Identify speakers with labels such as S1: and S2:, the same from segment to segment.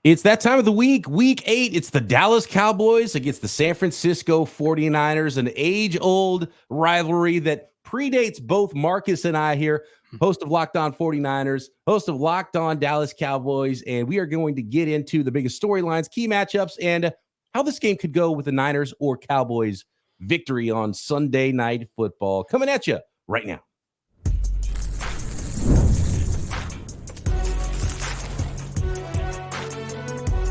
S1: It's that time of the week 8. It's the Dallas Cowboys against the San Francisco 49ers, an age-old rivalry that predates both Marcus and I here, host of Locked On 49ers, host of Locked On Dallas Cowboys, and we are going to get into the biggest storylines, key matchups, and how this game could go with the Niners or Cowboys victory on Sunday Night Football. Coming at you right now.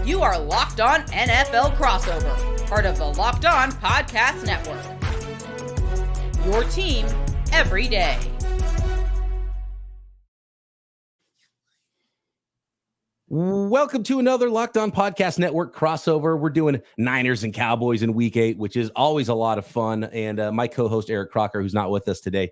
S2: You are Locked On NFL Crossover, part of the Locked On Podcast Network. Your team every day.
S1: Welcome to another Locked On Podcast Network crossover. We're doing Niners and Cowboys in week 8, which is always a lot of fun. And my co-host Eric Crocker, who's not with us today,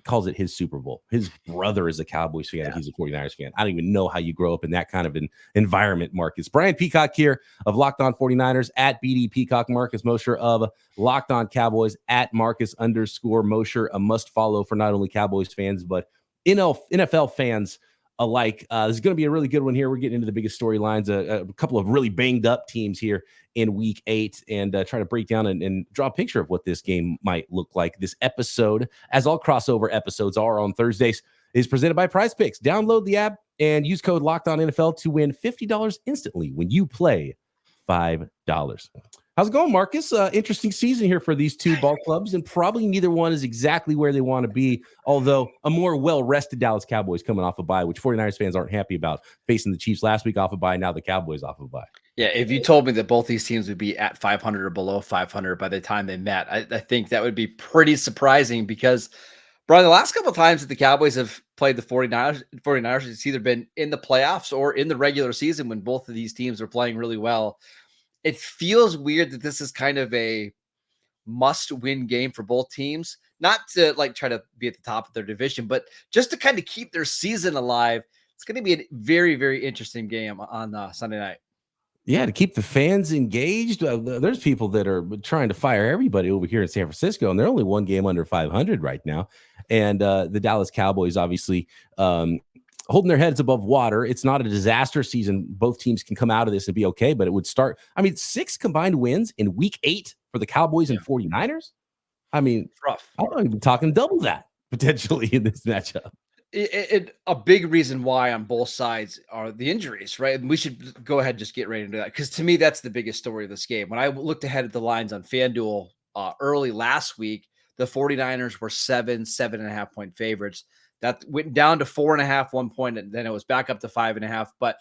S1: calls it his Super Bowl. His brother is a Cowboys fan. Yeah. He's a 49ers fan. I don't even know how you grow up in that kind of an environment, Marcus. Brian Peacock here of Locked On 49ers at BD Peacock. Marcus Mosher of Locked On Cowboys at Marcus_Mosher. A must follow for not only Cowboys fans, but NFL fans alike. This is going to be a really good one here. We're getting into the biggest storylines, a couple of really banged up teams here in week 8, and try to break down and draw a picture of what this game might look like. This episode, as all crossover episodes are on Thursdays, is presented by Prize Picks. Download the app and use code LOCKEDONNFL to win $50 instantly when you play $5. How's it going, Marcus? Interesting season here for these two ball clubs, and probably neither one is exactly where they want to be, although a more well-rested Dallas Cowboys coming off a bye, which 49ers fans aren't happy about, facing the Chiefs last week off a bye, now the Cowboys off a bye.
S3: Yeah, if you told me that both these teams would be at 500 or below 500 by the time they met, I think that would be pretty surprising because, Brian, the last couple of times that the Cowboys have played the 49ers, it's either been in the playoffs or in the regular season when both of these teams are playing really well. It feels weird that this is kind of a must-win game for both teams, not to try to be at the top of their division, but just to kind of keep their season alive. It's going to be a very, very interesting game on Sunday night.
S1: Yeah, to keep the fans engaged. There's people that are trying to fire everybody over here in San Francisco, and they're only one game under 500 right now. And the Dallas Cowboys, obviously, holding their heads above water. It's not a disaster season. Both teams can come out of this and be okay, but it would start. 6 combined wins in week 8 for the Cowboys and 49ers. It's
S3: rough.
S1: I'm even talking double that potentially in this matchup.
S3: A big reason why on both sides are the injuries, right? And we should go ahead and just get right into that, because to me, that's the biggest story of this game. When I looked ahead at the lines on FanDuel early last week, the 49ers were 7.5 point favorites. That went down to 4.5 one point, and then it was back up to 5.5. But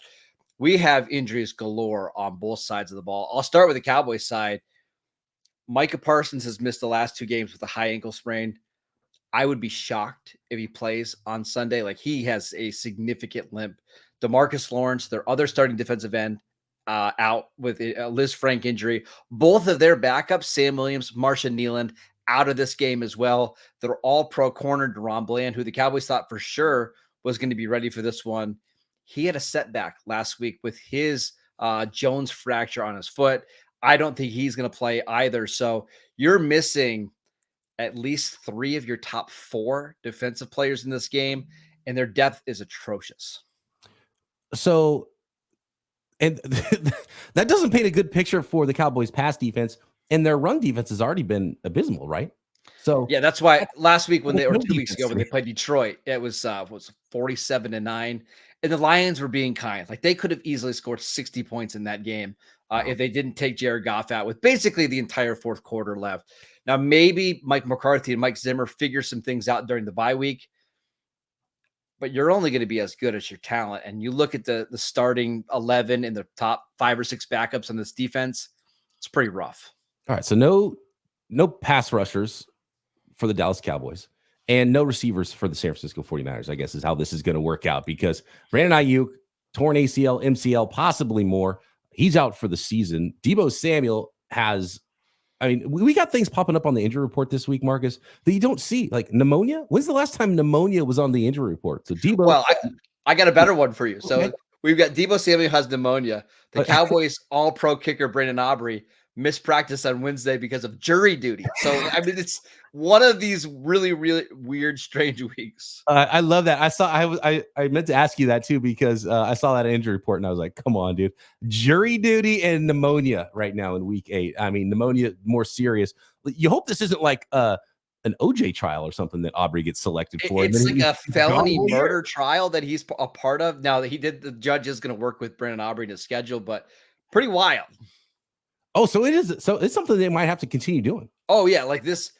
S3: we have injuries galore on both sides of the ball. I'll start with the Cowboys side. Micah Parsons has missed the last 2 games with a high ankle sprain. I would be shocked if he plays on Sunday. He has a significant limp. DeMarcus Lawrence, their other starting defensive end, out with a Liz Frank injury. Both of their backups, Sam Williams, Marshawn Nealand, out of this game as well. They're all pro corner. Deron Bland, who the Cowboys thought for sure was going to be ready for this one, he had a setback last week with his Jones fracture on his foot. I don't think he's going to play either. So you're missing at least 3 of your top 4 defensive players in this game, and their depth is atrocious.
S1: So, and that doesn't paint a good picture for the Cowboys' pass defense, and their run defense has already been abysmal, right? So
S3: yeah, that's why last week or 2 weeks ago when they played Detroit, it was 47-9, and the Lions were being kind. They could have easily scored 60 points in that game if they didn't take Jared Goff out with basically the entire fourth quarter left. Now, maybe Mike McCarthy and Mike Zimmer figure some things out during the bye week, but you're only going to be as good as your talent. And you look at the starting 11 and the top 5 or 6 backups on this defense, it's pretty rough.
S1: All right, so no pass rushers for the Dallas Cowboys and no receivers for the San Francisco 49ers, I guess, is how this is going to work out, because Brandon Ayuk, torn ACL, MCL, possibly more. He's out for the season. Deebo Samuel has, we got things popping up on the injury report this week, Marcus, that you don't see, like pneumonia. When's the last time pneumonia was on the injury report? So Deebo.
S3: Well, I got a better one for you. So we've got Deebo Samuel has pneumonia. The Cowboys all-pro kicker Brandon Aubrey missed practice on Wednesday because of jury duty. So, I mean, it's one of these really, really weird, strange weeks.
S1: I love that. I meant to ask you that too, because I saw that injury report and I was like, come on, dude. Jury duty and pneumonia right now in week 8. I mean, pneumonia more serious. You hope this isn't like an OJ trial or something that Aubrey gets selected for.
S3: It's like a felony murder trial that he's a part of. Now that the judge is going to work with Brandon Aubrey to schedule, but pretty wild.
S1: Oh, so it is. So it's something they might have to continue doing.
S3: Oh yeah. Like this,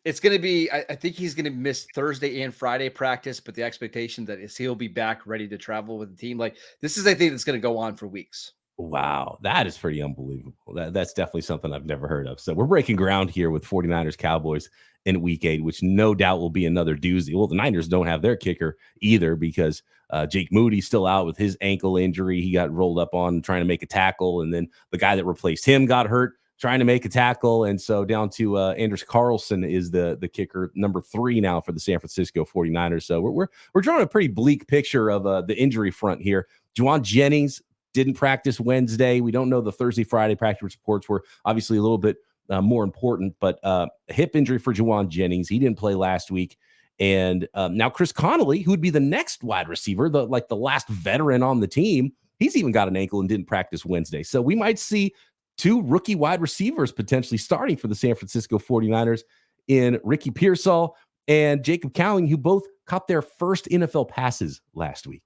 S3: it's going to be, I think he's going to miss Thursday and Friday practice, but the expectation that is he'll be back ready to travel with the team. Like this is, I think that's going to go on for weeks.
S1: Wow, that is pretty unbelievable. That's definitely something I've never heard of. So we're breaking ground here with 49ers Cowboys in week 8, which no doubt will be another doozy. Well, the Niners don't have their kicker either because Jake Moody's still out with his ankle injury. He got rolled up on trying to make a tackle, and then the guy that replaced him got hurt trying to make a tackle. And so down to Anders Carlson is the kicker, number 3 now for the San Francisco 49ers. So we're drawing a pretty bleak picture of the injury front here. Juwan Jennings didn't practice Wednesday. We don't know the Thursday, Friday practice reports were obviously a little bit more important, but a hip injury for Juwan Jennings. He didn't play last week. And now Chris Connolly, who would be the next wide receiver, the last veteran on the team, he's even got an ankle and didn't practice Wednesday. So we might see 2 rookie wide receivers potentially starting for the San Francisco 49ers in Ricky Pearsall and Jacob Cowing, who both caught their first NFL passes last week.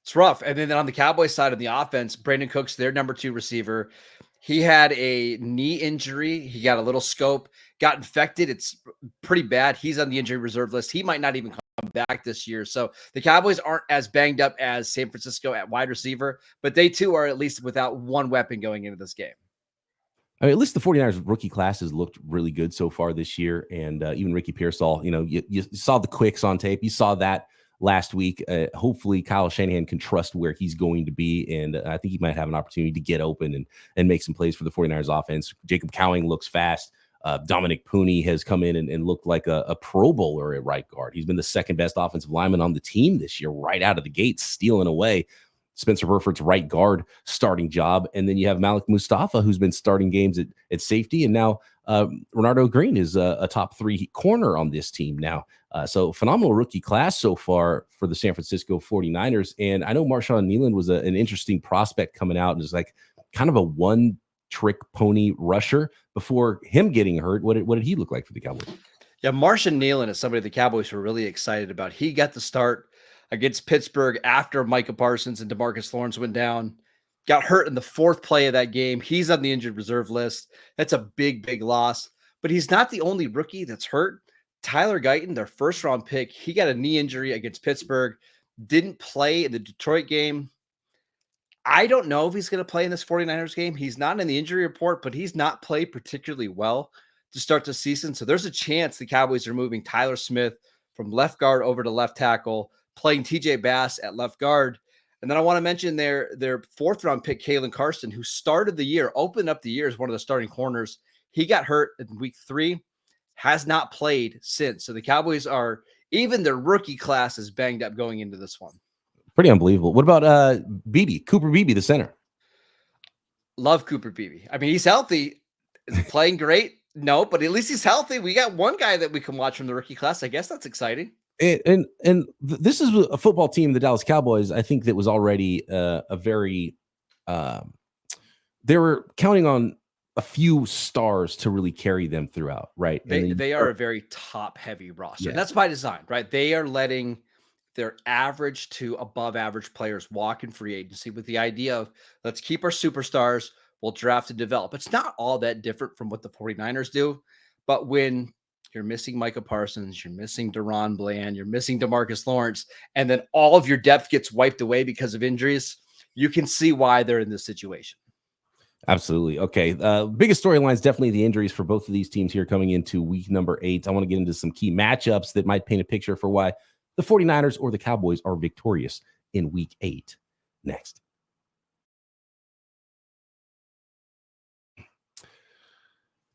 S3: It's rough. And then on the Cowboys side of the offense, Brandon Cooks, their number 2 receiver, he had a knee injury. He got a little scope, got infected. It's pretty bad. He's on the injury reserve list. He might not even come back this year. So the Cowboys aren't as banged up as San Francisco at wide receiver, but they too are at least without one weapon going into this game.
S1: I mean, at least the 49ers rookie classes looked really good so far this year. And even Ricky Pearsall, you saw the quicks on tape. You saw that last week. Hopefully Kyle Shanahan can trust where he's going to be. And I think he might have an opportunity to get open and make some plays for the 49ers offense. Jacob Cowing looks fast. Dominic Pooney has come in and looked like a Pro Bowler at right guard. He's been the second best offensive lineman on the team this year, right out of the gate, stealing away Spencer Burford's right guard starting job. And then you have Malik Mustafa, who's been starting games at safety. And now Renardo Green is a top 3 corner on this team now. So phenomenal rookie class so far for the San Francisco 49ers. And I know Marshawn Nealon was an interesting prospect coming out and is like kind of a one-trick pony rusher before him getting hurt. What did he look like for the Cowboys?
S3: Yeah, Marshawn Nealon is somebody the Cowboys were really excited about. He got the start against Pittsburgh after Micah Parsons and DeMarcus Lawrence went down. Got hurt in the 4th play of that game. He's on the injured reserve list. That's a big, big loss. But he's not the only rookie that's hurt. Tyler Guyton, their first-round pick, he got a knee injury against Pittsburgh. Didn't play in the Detroit game. I don't know if he's going to play in this 49ers game. He's not in the injury report, but he's not played particularly well to start the season. So there's a chance the Cowboys are moving Tyler Smith from left guard over to left tackle, playing TJ Bass at left guard. And then I want to mention their 4th-round pick, Kalen Carson, who started the year, opened up the year as one of the starting corners. He got hurt in week 3, has not played since. So the Cowboys are, even their rookie class is banged up going into this one.
S1: Pretty unbelievable. What about Cooper Beebe, the center?
S3: Love Cooper Beebe. I mean, he's healthy. Is he playing great? No, but at least he's healthy. We got one guy that we can watch from the rookie class. I guess that's exciting.
S1: And this is a football team, the Dallas Cowboys, I think that was already a very they were counting on a few stars to really carry them throughout, right?
S3: They are a very top-heavy roster. Yeah. And that's by design, right? They are letting their average to above average players walk in free agency with the idea of let's keep our superstars, we'll draft and develop. It's not all that different from what the 49ers do, but when you're missing Micah Parsons, you're missing Deron Bland, you're missing DeMarcus Lawrence, and then all of your depth gets wiped away because of injuries, you can see why they're in this situation.
S1: Absolutely. Okay. Biggest storyline is definitely the injuries for both of these teams here coming into week number 8. I want to get into some key matchups that might paint a picture for why the 49ers or the Cowboys are victorious in week 8. Next.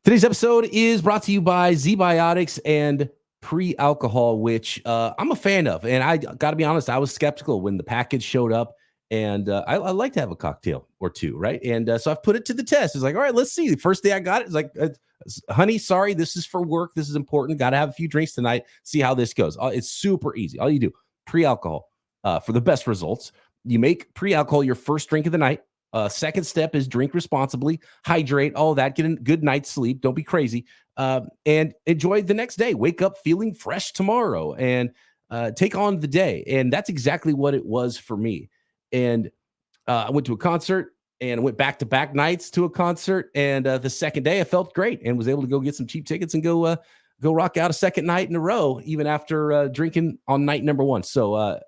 S1: Today's episode is brought to you by Zbiotics and pre-alcohol, which I'm a fan of. And I got to be honest, I was skeptical when the package showed up And I like to have a cocktail or two, right? And so I've put it to the test. It's like, all right, let's see. The first day I got it, it's like, honey, sorry, this is for work. This is important. Got to have a few drinks tonight. See how this goes. It's super easy. All you do, pre-alcohol for the best results. You make pre-alcohol your first drink of the night. Second step is drink responsibly, hydrate, all that, get a good night's sleep. Don't be crazy. And enjoy the next day. Wake up feeling fresh tomorrow and take on the day. And that's exactly what it was for me. And I went to a concert and went back-to-back nights to a concert. And the second day I felt great and was able to go get some cheap tickets and go rock out a second night in a row, even after drinking on night number one. So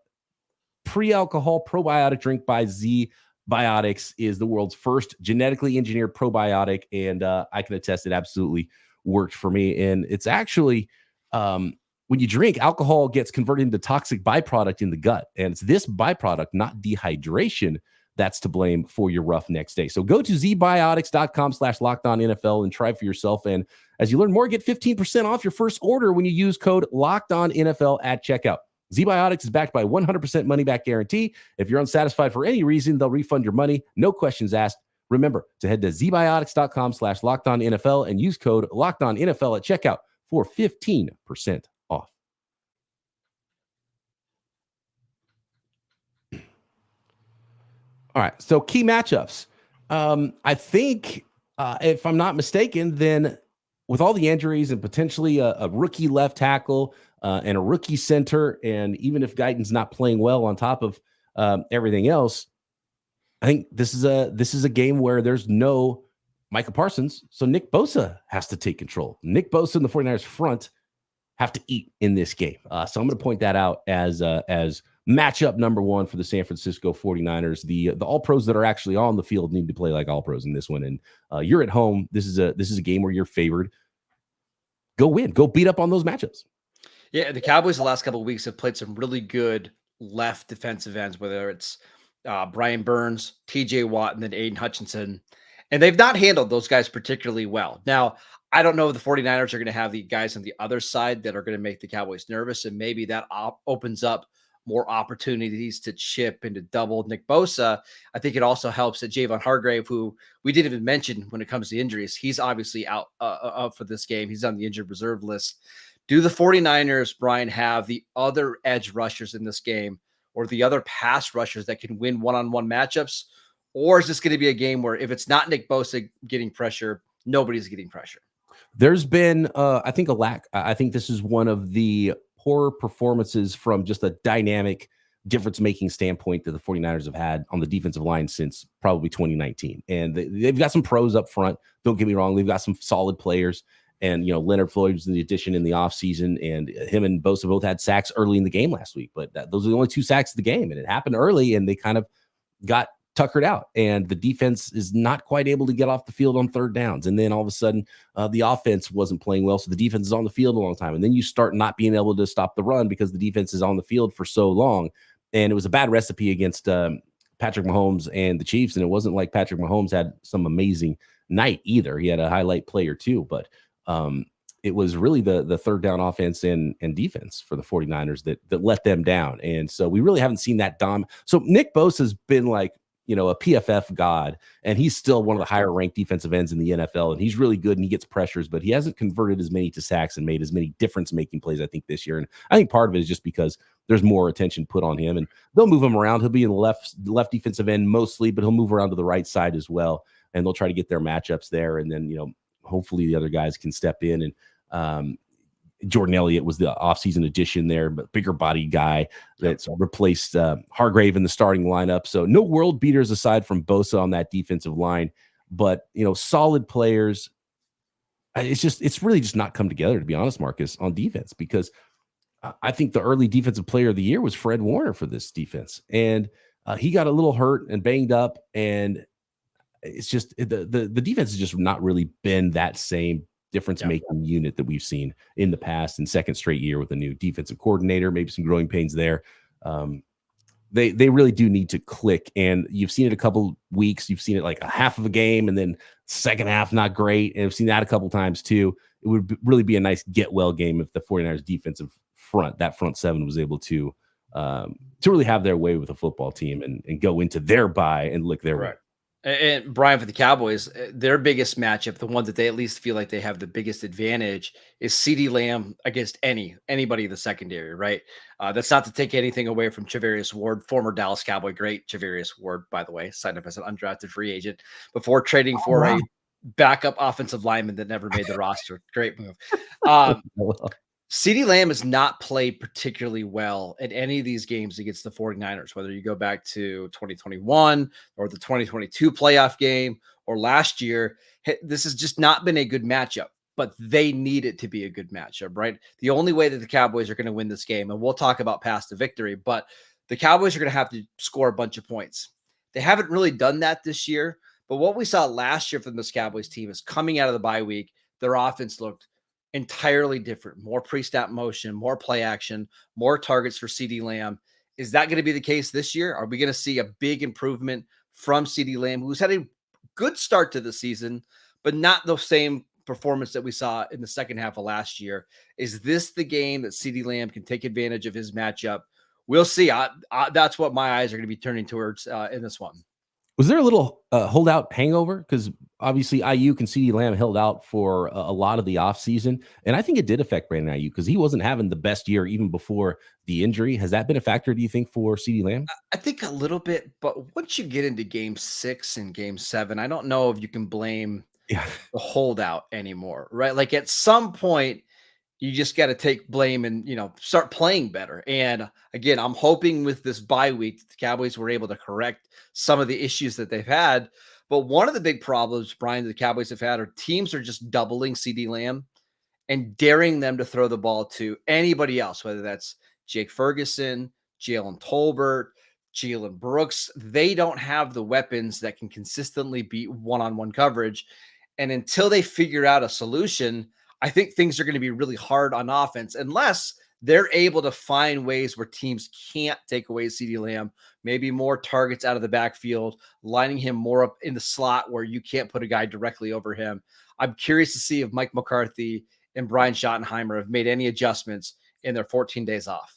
S1: pre-alcohol probiotic drink by Zbiotics is the world's first genetically engineered probiotic. And I can attest it absolutely worked for me. And it's actually, when you drink, alcohol gets converted into toxic byproduct in the gut. And it's this byproduct, not dehydration, that's to blame for your rough next day. So go to zbiotics.com/lockedonnfl and try for yourself. And as you learn more, get 15% off your first order when you use code LOCKEDONNFL at checkout. Zbiotics is backed by 100% money back guarantee. If you're unsatisfied for any reason, they'll refund your money. No questions asked. Remember to head to zbiotics.com/lockedonnfl and use code LOCKEDONNFL at checkout for 15% off. All right. So key matchups. I think, if I'm not mistaken, then with all the injuries and potentially a rookie left tackle and a rookie center, and even if Guyton's not playing well on top of everything else, I think this is a game where there's no Micah Parsons. So Nick Bosa has to take control. Nick Bosa and the 49ers front have to eat in this game. So I'm going to point that out as matchup number one for the San Francisco 49ers. The all pros that are actually on the field need to play like all pros in this one. And you're at home. This is a game where you're favored. Go win. Go beat up on those matchups.
S3: Yeah, the Cowboys the last couple of weeks have played some really good left defensive ends, whether it's Brian Burns, TJ Watt, and then Aiden Hutchinson. And they've not handled those guys particularly well. Now, I don't know if the 49ers are going to have the guys on the other side that are going to make the Cowboys nervous, and maybe that opens up more opportunities to chip and to double Nick Bosa. I think it also helps that Javon Hargrave, who we didn't even mention when it comes to injuries, he's obviously out for this game. He's on the injured reserve list. Do the 49ers, Brian, have the other edge rushers in this game or the other pass rushers that can win one-on-one matchups? Or is this going to be a game where if it's not Nick Bosa getting pressure, nobody's getting pressure?
S1: There's been, I think, a lack. I think this is one of the poor performances from just a dynamic difference-making standpoint that the 49ers have had on the defensive line since probably 2019. And they've got some pros up front. Don't get me wrong. They've got some solid players. And, Leonard Floyd was in the addition in the offseason, and him and Bosa both had sacks early in the game last week. But those are the only two sacks of the game. And it happened early, and they kind of got tuckered out. And the defense is not quite able to get off the field on third downs. And then all of a sudden, the offense wasn't playing well. So the defense is on the field a long time. And then you start not being able to stop the run because the defense is on the field for so long. And it was a bad recipe against Patrick Mahomes and the Chiefs. And it wasn't like Patrick Mahomes had some amazing night either. He had a highlight play or two, but it was really the third down offense and defense for the 49ers that let them down. And so we really haven't seen that So Nick Bosa has been like, a PFF god, and he's still one of the higher ranked defensive ends in the NFL. And he's really good and he gets pressures, but he hasn't converted as many to sacks and made as many difference making plays, I think, this year. And I think part of it is just because there's more attention put on him, and they'll move him around. He'll be in the left defensive end mostly, but he'll move around to the right side as well. And they'll try to get their matchups there. And then, hopefully the other guys can step in. And Jordan Elliott was the offseason addition there, but bigger body guy that's replaced Hargrave in the starting lineup. So no world beaters aside from Bosa on that defensive line, but solid players. It's really just not come together, to be honest, Marcus, on defense, because I think the early defensive player of the year was Fred Warner for this defense. And he got a little hurt and banged up, and it's just the defense has just not really been that same difference-making unit that we've seen in the past, and second straight year with a new defensive coordinator, maybe some growing pains there. They really do need to click, and you've seen it a couple weeks. You've seen it like a half of a game, and then second half not great, and I've seen that a couple times too. It would really be a nice get-well game if the 49ers defensive front, that front seven, was able to to really have their way with a football team and go into their bye and lick their way.
S3: And Brian, for the Cowboys, their biggest matchup, the one that they at least feel like they have the biggest advantage, is CeeDee Lamb against anybody in the secondary, right? That's not to take anything away from Charvarius Ward, former Dallas Cowboy great. Charvarius Ward, by the way, signed up as an undrafted free agent before trading for a backup offensive lineman that never made the roster. Great move. CeeDee Lamb has not played particularly well in any of these games against the 49ers, whether you go back to 2021 or the 2022 playoff game or last year. This has just not been a good matchup, but they need it to be a good matchup, right? The only way that the Cowboys are going to win this game, and we'll talk about past the victory, but the Cowboys are going to have to score a bunch of points. They haven't really done that this year, but what we saw last year from this Cowboys team is coming out of the bye week, their offense looked entirely different, more pre-snap motion, more play action, more targets for CeeDee Lamb. Is that going to be the case this year? Are we going to see a big improvement from CeeDee Lamb, who's had a good start to the season, but not the same performance that we saw in the second half of last year? Is this the game that CeeDee Lamb can take advantage of his matchup? We'll see. That's what my eyes are going to be turning towards in this one.
S1: Was there a little holdout hangover? Because obviously Ayuk and CeeDee Lamb held out for a lot of the offseason. And I think it did affect Brandon Ayuk because he wasn't having the best year even before the injury. Has that been a factor, do you think, for CeeDee Lamb?
S3: I think a little bit. But once you get into game 6 and game 7, I don't know if you can blame the holdout anymore, right? Like at some point, you just got to take blame and, start playing better. And again, I'm hoping with this bye week, the Cowboys were able to correct some of the issues that they've had. But one of the big problems, Brian, the Cowboys have had are teams are just doubling CeeDee Lamb and daring them to throw the ball to anybody else, whether that's Jake Ferguson, Jalen Tolbert, Jalen Brooks. They don't have the weapons that can consistently beat one-on-one coverage. And until they figure out a solution, I think things are going to be really hard on offense unless they're able to find ways where teams can't take away CeeDee Lamb, maybe more targets out of the backfield, lining him more up in the slot where you can't put a guy directly over him. I'm curious to see if Mike McCarthy and Brian Schottenheimer have made any adjustments in their 14 days off.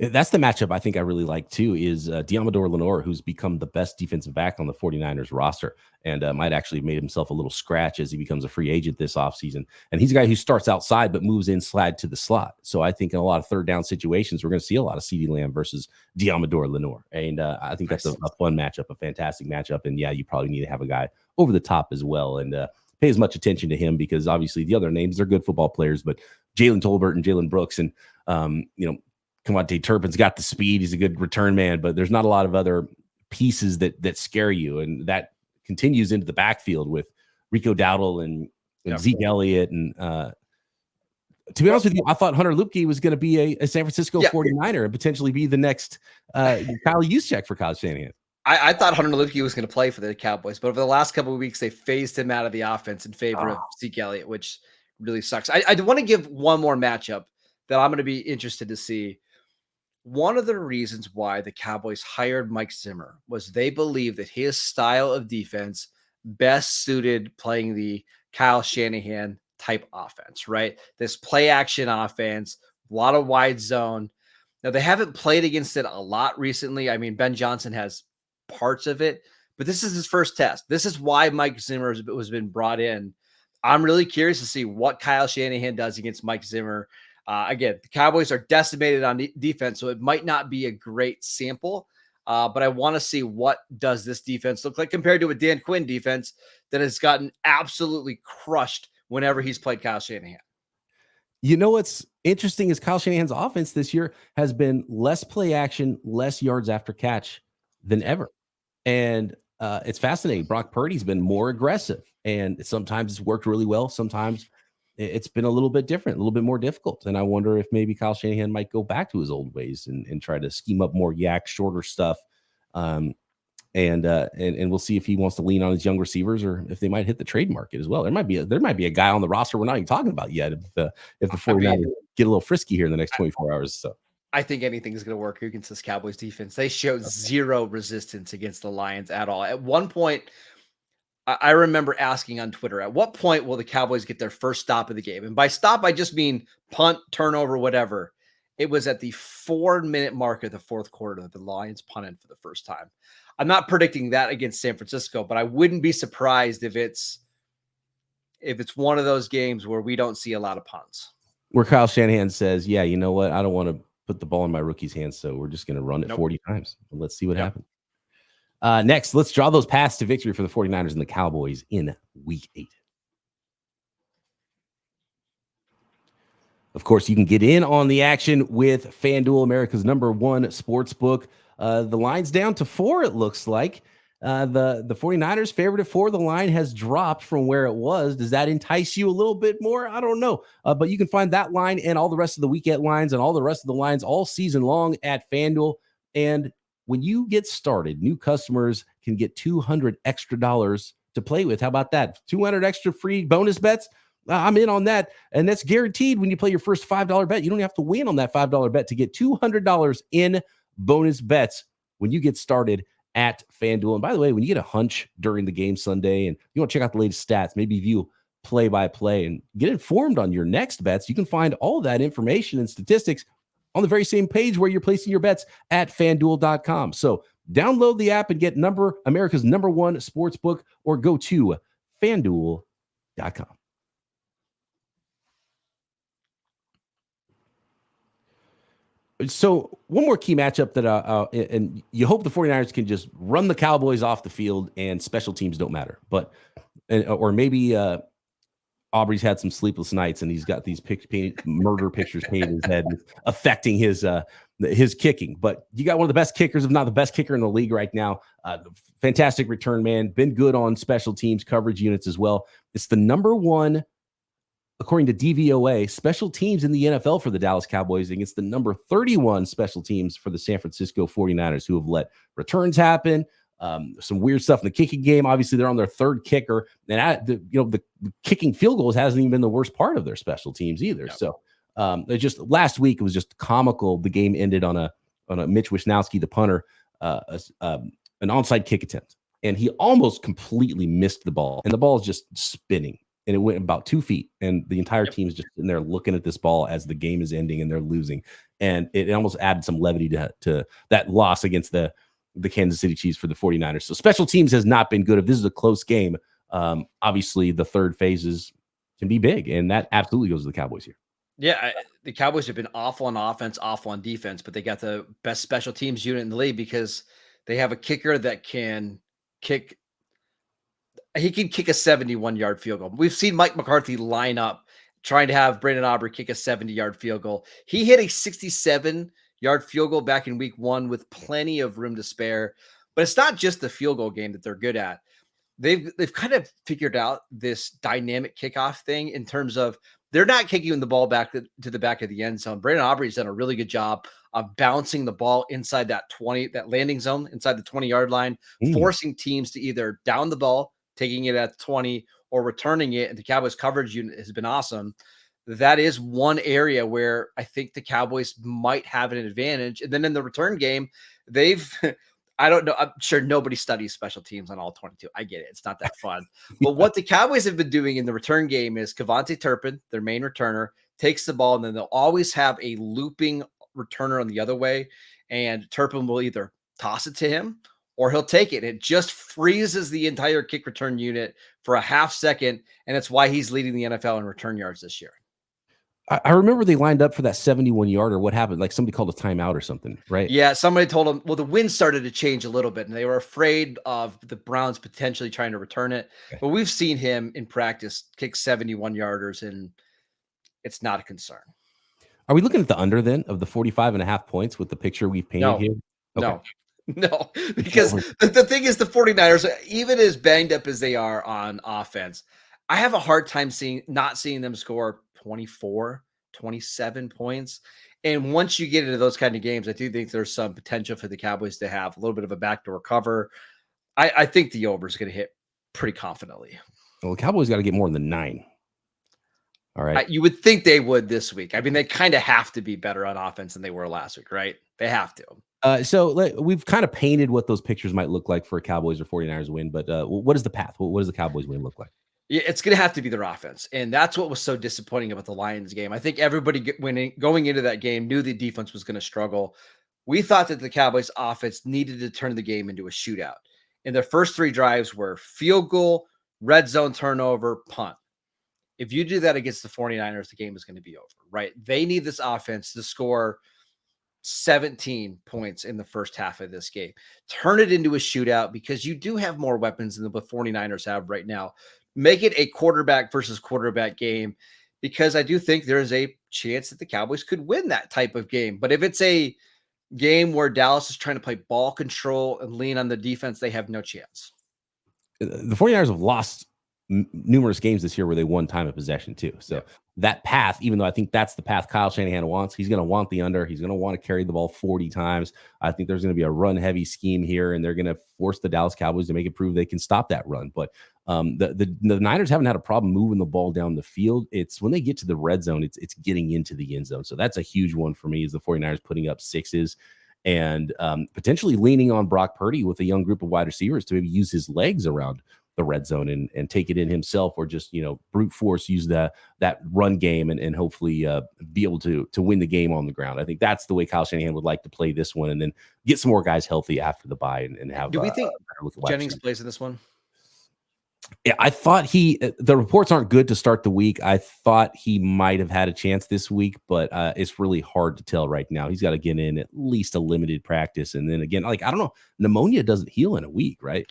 S1: That's the matchup I think I really like too is Diamador Lenore, who's become the best defensive back on the 49ers roster and might actually have made himself a little scratch as he becomes a free agent this offseason. And he's a guy who starts outside but moves inside to the slot. So I think in a lot of third down situations, we're going to see a lot of CeeDee Lamb versus Diamador Lenore. And I think that's a fun matchup, a fantastic matchup. And yeah, you probably need to have a guy over the top as well and pay as much attention to him because obviously the other names, they're good football players, but Jalen Tolbert and Jalen Brooks and, Devontae Turpin's got the speed. He's a good return man, but there's not a lot of other pieces that scare you. And that continues into the backfield with Rico Dowdle and Zeke Elliott. And to be honest with you, I thought Hunter Luepke was going to be a San Francisco 49er and potentially be the next Kyle Juszczyk for Kyle Shanahan.
S3: I thought Hunter Luepke was going to play for the Cowboys, but over the last couple of weeks, they phased him out of the offense in favor of Zeke Elliott, which really sucks. I want to give one more matchup that I'm going to be interested to see. One of the reasons why the Cowboys hired Mike Zimmer was they believe that his style of defense best suited playing the Kyle Shanahan type offense, right? This play action offense, a lot of wide zone. Now, they haven't played against it a lot recently. I mean, Ben Johnson has parts of it, but this is his first test. This is why Mike Zimmer has been brought in. I'm really curious to see what Kyle Shanahan does against Mike Zimmer. Again, the Cowboys are decimated on defense, so it might not be a great sample, but I want to see what does this defense look like compared to a Dan Quinn defense that has gotten absolutely crushed whenever he's played Kyle Shanahan.
S1: You know what's interesting is Kyle Shanahan's offense this year has been less play action, less yards after catch than ever. And it's fascinating. Brock Purdy's been more aggressive, and sometimes it's worked really well. Sometimes it's been a little bit different, a little bit more difficult. And I wonder if maybe Kyle Shanahan might go back to his old ways and try to scheme up more shorter stuff. And we'll see if he wants to lean on his young receivers or if they might hit the trade market as well. There might be a guy on the roster we're not even talking about yet if the 49ers get a little frisky here in the next 24 hours. So
S3: I think anything is going to work against this Cowboys defense. They showed zero resistance against the Lions at all. At one point, I remember asking on Twitter, at what point will the Cowboys get their first stop of the game? And by stop, I just mean punt, turnover, whatever. It was at the 4-minute mark of the fourth quarter that the Lions punted for the first time. I'm not predicting that against San Francisco, but I wouldn't be surprised if it's one of those games where we don't see a lot of punts.
S1: Where Kyle Shanahan says, yeah, you know what? I don't want to put the ball in my rookie's hands, so we're just going to run it 40 times. Let's see what happens. Next, let's draw those paths to victory for the 49ers and the Cowboys in Week 8. Of course, you can get in on the action with FanDuel, America's #1 sports book. The line's down to 4, it looks like. The 49ers favored at 4. The line has dropped from where it was. Does that entice you a little bit more? I don't know. But you can find that line and all the rest of the weekend lines and all the rest of the lines all season long at FanDuel. And when you get started, new customers can get $200 extra to play with. How about that? 200 extra free bonus bets. I'm in on that. And that's guaranteed when you play your first $5 bet. You don't have to win on that $5 bet to get $200 in bonus bets when you get started at FanDuel. And by the way, when you get a hunch during the game Sunday and you want to check out the latest stats, maybe view play-by-play and get informed on your next bets, you can find all that information and statistics on the very same page where you're placing your bets at FanDuel.com. So download the app and get America's #1 sports book, or go to FanDuel.com. So one more key matchup that and you hope the 49ers can just run the Cowboys off the field and special teams don't matter. But or maybe Aubrey's had some sleepless nights and he's got these murder pictures painted in his head, affecting his kicking. But you got one of the best kickers, if not the best kicker in the league right now. Fantastic return man, been good on special teams coverage units as well. It's the #1, according to DVOA, special teams in the NFL for the Dallas Cowboys against the number 31 special teams for the San Francisco 49ers, who have let returns happen. Some weird stuff in the kicking game. Obviously, they're on their 3rd kicker. And the kicking field goals hasn't even been the worst part of their special teams either. Yep. So just last week, it was just comical. The game ended on a Mitch Wisnowski, the punter, an onside kick attempt. And he almost completely missed the ball. And the ball is just spinning. And it went about 2 feet, and the entire team is just in there looking at this ball as the game is ending and they're losing. And it almost added some levity to that loss against the Kansas City Chiefs for the 49ers. So special teams has not been good. If this is a close game, obviously the third phases can be big, and that absolutely goes to the Cowboys here.
S3: Yeah, the Cowboys have been awful on offense, awful on defense, but they got the best special teams unit in the league because they have a kicker that can kick. He can kick a 71-yard field goal. We've seen Mike McCarthy line up trying to have Brandon Aubrey kick a 70-yard field goal. He hit a 67-yard field goal back in week 1 with plenty of room to spare. But it's not just the field goal game that they're good at. They've kind of figured out this dynamic kickoff thing in terms of they're not kicking the ball back to the back of the end zone. Brandon Aubrey's done a really good job of bouncing the ball inside that landing zone, inside the 20-yard line, forcing teams to either down the ball, taking it at 20, or returning it. And the Cowboys coverage unit has been awesome. That is one area where I think the Cowboys might have an advantage. And then in the return game, I don't know. I'm sure nobody studies special teams on all 22. I get it. It's not that fun. But what the Cowboys have been doing in the return game is Kevontae Turpin, their main returner, takes the ball, and then they'll always have a looping returner on the other way. And Turpin will either toss it to him or he'll take it. It just freezes the entire kick return unit for a half second. And it's why he's leading the NFL in return yards this year.
S1: I remember they lined up for that 71-yarder. What happened? Like somebody called a timeout or something, right?
S3: Yeah, somebody told them, well, the wind started to change a little bit, and they were afraid of the Browns potentially trying to return it. Okay. But we've seen him in practice kick 71-yarders, and it's not a concern.
S1: Are we looking at the under then of the 45.5 points with the picture we've painted here?
S3: Okay. No, because the thing is the 49ers, even as banged up as they are on offense, I have a hard time not seeing them score 24, 27 points. And once you get into those kind of games, I do think there's some potential for the Cowboys to have a little bit of a backdoor cover. I think the over is going to hit pretty confidently.
S1: Well, the Cowboys got to get more than 9. All right.
S3: You would think they would this week. I mean, they kind of have to be better on offense than they were last week, right? They have to.
S1: So we've kind of painted what those pictures might look like for a Cowboys or 49ers win, but what is the path? What does the Cowboys win look like?
S3: Yeah, it's going to have to be their offense. And that's what was so disappointing about the Lions game. I think everybody going into that game knew the defense was going to struggle. We thought that the Cowboys offense needed to turn the game into a shootout. And their first 3 drives were field goal, red zone turnover, punt. If you do that against the 49ers, the game is going to be over, right? They need this offense to score 17 points in the first half of this game. Turn it into a shootout because you do have more weapons than the 49ers have right now. Make it a quarterback versus quarterback game, because I do think there is a chance that the Cowboys could win that type of game. But if it's a game where Dallas is trying to play ball control and lean on the defense, they have no chance.
S1: The 49ers have lost numerous games this year where they won time of possession too. So that path, even though I think that's the path Kyle Shanahan wants, he's going to want the under. He's going to want to carry the ball 40 times. I think there's going to be a run heavy scheme here, and they're going to force the Dallas Cowboys to make it prove they can stop that run. But the Niners haven't had a problem moving the ball down the field. It's when they get to the red zone, it's getting into the end zone. So that's a huge one for me, is the 49ers putting up 6s and potentially leaning on Brock Purdy with a young group of wide receivers to maybe use his legs around the red zone and take it in himself, or just, brute force, use that run game and hopefully be able to win the game on the ground. I think that's the way Kyle Shanahan would like to play this one, and then get some more guys healthy after the bye and have.
S3: Do we think Jennings plays in this one?
S1: Yeah, I thought the reports aren't good to start the week. I thought he might have had a chance this week, but it's really hard to tell right now. He's got to get in at least a limited practice. And then again, I don't know, pneumonia doesn't heal in a week, right?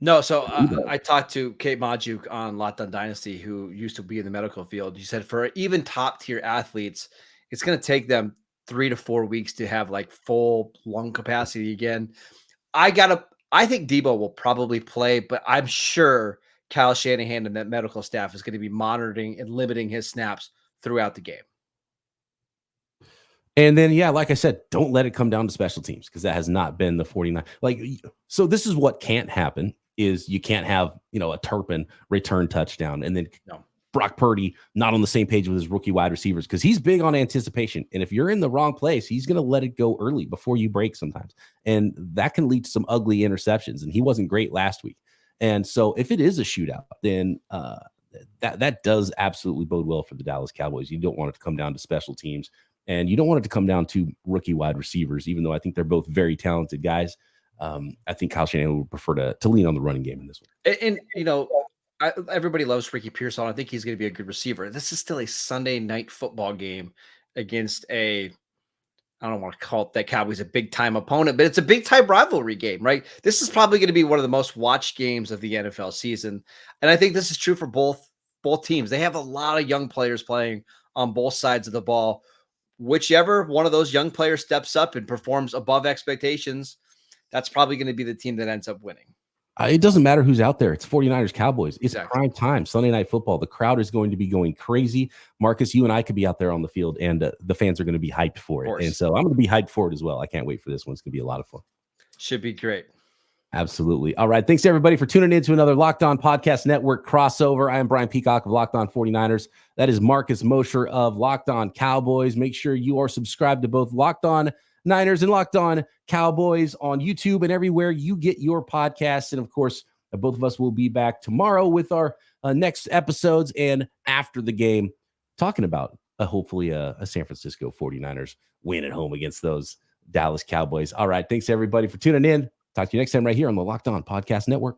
S3: No. So I talked to Kate Majuk on Locked On Dynasty, who used to be in the medical field. He said for even top tier athletes, it's going to take them 3 to 4 weeks to have like full lung capacity again. I think Debo will probably play, but I'm sure Kyle Shanahan and that medical staff is going to be monitoring and limiting his snaps throughout the game.
S1: And then, like I said, don't let it come down to special teams, because that has not been the 49. So this is what can't happen, is you can't have, a Turpin return touchdown and then Brock Purdy not on the same page with his rookie wide receivers, because he's big on anticipation. And if you're in the wrong place, he's going to let it go early before you break sometimes. And that can lead to some ugly interceptions. And he wasn't great last week. And so if it is a shootout, then that does absolutely bode well for the Dallas Cowboys. You don't want it to come down to special teams, and you don't want it to come down to rookie wide receivers, even though I think they're both very talented guys. I think Kyle Shanahan would prefer to lean on the running game in this one.
S3: And everybody loves Ricky Pearsall. I think he's going to be a good receiver. This is still a Sunday night football game against I don't want to call it that Cowboys a big time opponent, but it's a big time rivalry game, right? This is probably going to be one of the most watched games of the NFL season. And I think this is true for both teams. They have a lot of young players playing on both sides of the ball. Whichever one of those young players steps up and performs above expectations, that's probably going to be the team that ends up winning.
S1: It doesn't matter who's out there. It's 49ers Cowboys. It's prime time, Sunday night football. The crowd is going to be going crazy. Marcus, you and I could be out there on the field, and the fans are going to be hyped for it. And so I'm going to be hyped for it as well. I can't wait for this one. It's going to be a lot of fun.
S3: Should be great.
S1: Absolutely. All right. Thanks, everybody, for tuning in to another Locked On Podcast Network crossover. I am Brian Peacock of Locked On 49ers. That is Marcus Mosher of Locked On Cowboys. Make sure you are subscribed to both Locked On Niners and Locked On Cowboys on YouTube and everywhere you get your podcasts. And of course, both of us will be back tomorrow with our next episodes, and after the game, talking about hopefully a San Francisco 49ers win at home against those Dallas Cowboys. All right. Thanks, everybody, for tuning in. Talk to you next time right here on the Locked On Podcast Network.